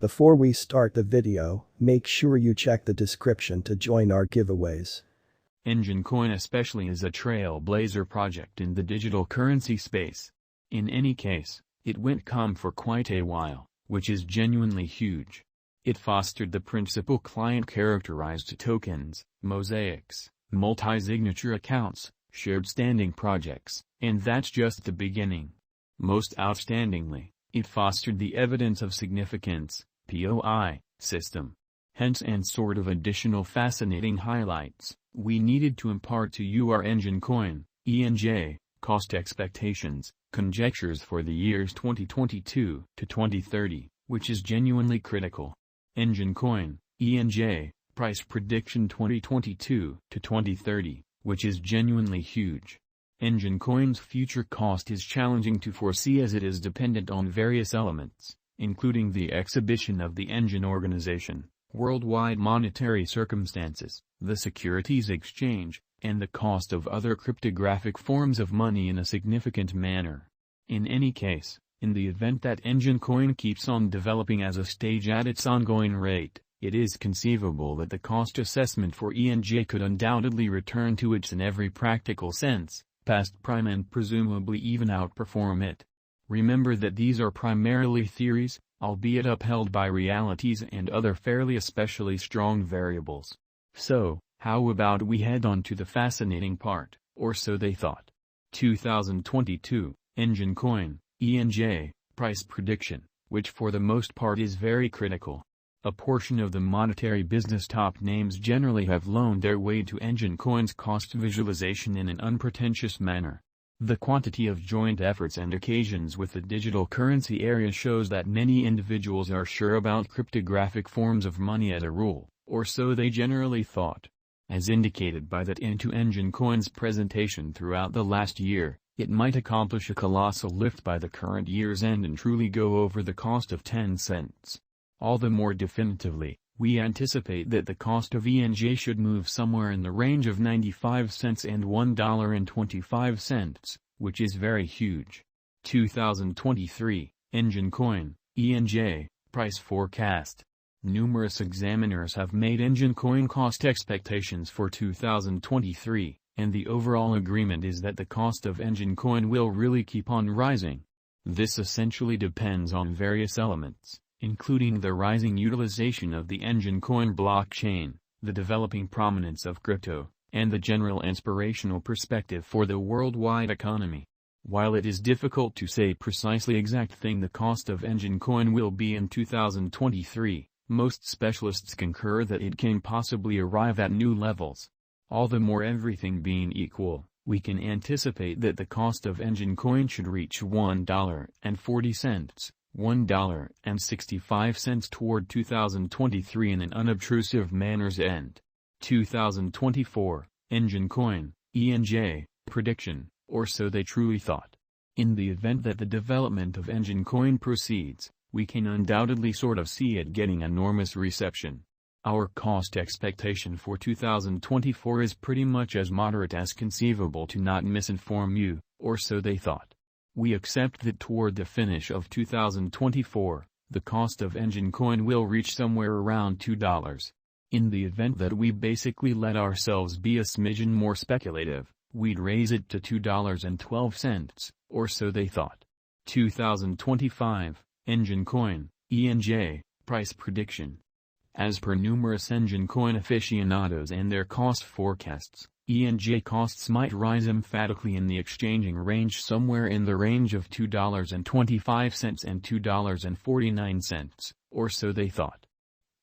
Before we start the video, make sure you check the description to join our giveaways. Enjin coin especially is a trailblazer project in the digital currency space. In any case, it went calm for quite a while, which is genuinely huge. It fostered the principal client characterized tokens, mosaics, multi-signature accounts, shared standing projects, and that's just the beginning. Most outstandingly, it fostered the evidence of significance, POI, system. Hence and sort of additional fascinating highlights, we needed to impart to you our Enjin coin, ENJ, cost expectations, conjectures for the years 2022 to 2030, which is genuinely critical. Enjin coin, ENJ, price prediction 2022 to 2030, which is genuinely huge. Enjin coin's future cost is challenging to foresee as it is dependent on various elements, including the exhibition of the Enjin organization, worldwide monetary circumstances, the securities exchange, and the cost of other cryptographic forms of money in a significant manner. In any case, in the event that Enjin coin keeps on developing as a stage at its ongoing rate, it is conceivable that the cost assessment for ENJ could undoubtedly return to its in every practical sense, past prime and presumably even outperform it. Remember that these are primarily theories, albeit upheld by realities and other fairly especially strong variables. So, how about we head on to the fascinating part, or so they thought. 2022, Enjin coin, ENJ, price prediction, which for the most part is very critical. A portion of the monetary business top names generally have loaned their way to Enjin coin's cost visualization in an unpretentious manner. The quantity of joint efforts and occasions with the digital currency area shows that many individuals are sure about cryptographic forms of money as a rule, or so they generally thought. As indicated by that into Enjin coin's presentation throughout the last year, it might accomplish a colossal lift by the current year's end and truly go over the cost of 10 cents. All the more definitively, we anticipate that the cost of ENJ should move somewhere in the range of 95 cents and $1.25, which is very huge. 2023, Enjin coin, ENJ, price forecast. Numerous examiners have made Enjin coin cost expectations for 2023, and the overall agreement is that the cost of Enjin coin will really keep on rising. This essentially depends on various elements, including the rising utilization of the Enjin coin blockchain, the developing prominence of crypto, and the general inspirational perspective for the worldwide economy. While it is difficult to say precisely exact thing the cost of Enjin coin will be in 2023, most specialists concur that it can possibly arrive at new levels. All the more everything being equal, we can anticipate that the cost of Enjin coin should reach $1.40. $1.65 toward 2023 in an unobtrusive manner's end. 2024, Enjin coin, ENJ, prediction, or so they truly thought. In the event that the development of Enjin coin proceeds, we can undoubtedly sort of see it getting enormous reception. Our cost expectation for 2024 is pretty much as moderate as conceivable to not misinform you, or so they thought. We accept that toward the finish of 2024, the cost of Enjin coin will reach somewhere around $2. In the event that we basically let ourselves be a smidgen more speculative, we'd raise it to $2.12, or so they thought. 2025, Enjin coin, ENJ, price prediction. As per numerous Enjin coin aficionados and their cost forecasts, ENJ costs might rise emphatically in the exchanging range somewhere in the range of $2.25 and $2.49, or so they thought.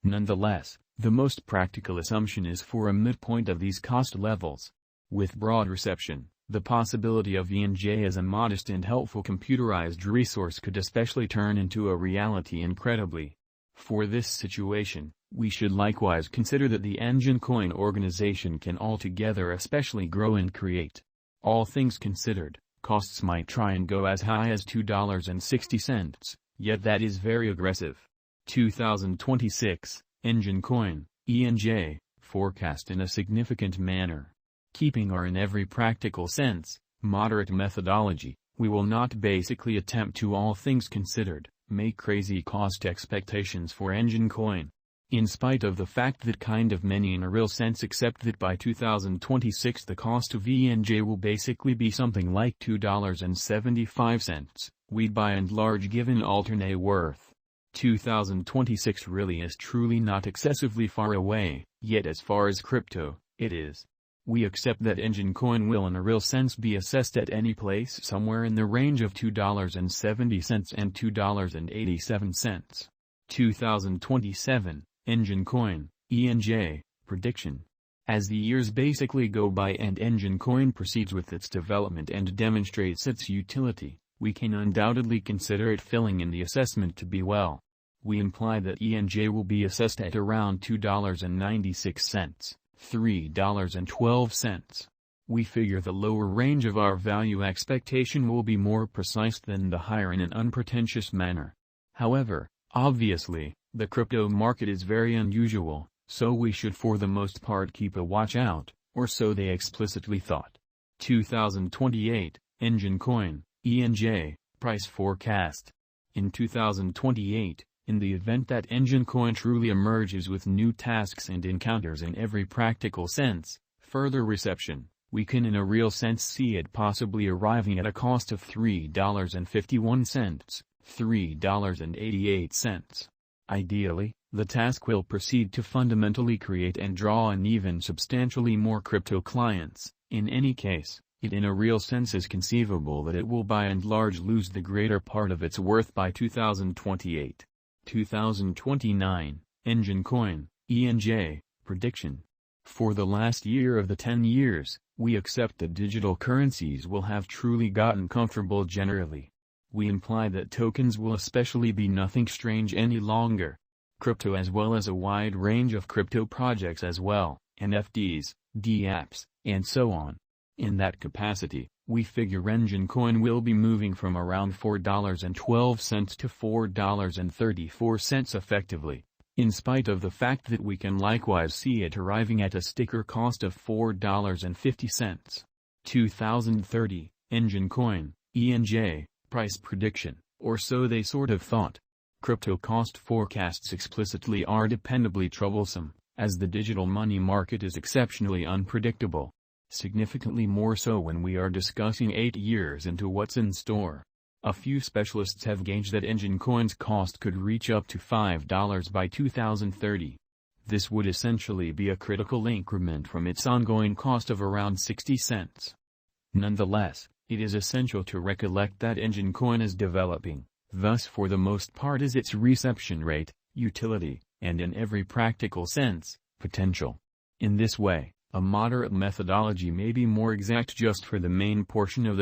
Nonetheless, the most practical assumption is for a midpoint of these cost levels. With broad reception, the possibility of ENJ as a modest and helpful computerized resource could especially turn into a reality incredibly. For this situation, we should likewise consider that the Enjin coin organization can altogether especially grow and create. All things considered, costs might try and go as high as $2.60, yet that is very aggressive. 2026, Enjin coin, ENJ, forecast in a significant manner. Keeping our in every practical sense, moderate methodology, we will not basically attempt to all things considered, make crazy cost expectations for Enjin coin. In spite of the fact that kind of many in a real sense accept that by 2026 the cost of ENJ will basically be something like $2.75, we'd by and large given alternate worth. 2026 really is truly not excessively far away, yet as far as crypto, it is. We accept that Enjin coin will in a real sense be assessed at any place somewhere in the range of $2.70 and $2.87. 2027, Enjin coin, ENJ, prediction. As the years basically go by and Enjin coin proceeds with its development and demonstrates its utility, we can undoubtedly consider it filling in the assessment to be well. We imply that ENJ will be assessed at around $2.96, $3.12. We figure the lower range of our value expectation will be more precise than the higher in an unpretentious manner. However, obviously, the crypto market is very unusual, so we should for the most part keep a watch out, or so they explicitly thought. 2028, Enjin coin, ENJ, price forecast. In 2028, in the event that Enjin coin truly emerges with new tasks and encounters in every practical sense, further reception, we can in a real sense see it possibly arriving at a cost of $3.51, $3.88. Ideally, the task will proceed to fundamentally create and draw in even substantially more crypto clients. In any case, it in a real sense is conceivable that it will by and large lose the greater part of its worth by 2028. 2029, Enjin coin, ENJ, prediction. For the last year of the 10 years, we accept that digital currencies will have truly gotten comfortable generally. We imply that tokens will especially be nothing strange any longer. Crypto as well as a wide range of crypto projects as well, NFTs, dApps, and so on. In that capacity, we figure Enjin coin will be moving from around $4.12 to $4.34 effectively, in spite of the fact that we can likewise see it arriving at a sticker cost of $4.50. 2030, Enjin coin, ENJ, price prediction, or so they sort of thought. Crypto cost forecasts explicitly are dependably troublesome, as the digital money market is exceptionally unpredictable. Significantly more so when we are discussing 8 years into what's in store. A few specialists have gauged that Enjin coin's cost could reach up to $5 by 2030. This would essentially be a critical increment from its ongoing cost of around 60 cents. Nonetheless, it is essential to recollect that Enjin coin is developing, thus for the most part is its reception rate, utility, and in every practical sense, potential. In this way, a moderate methodology may be more exact just for the main portion of the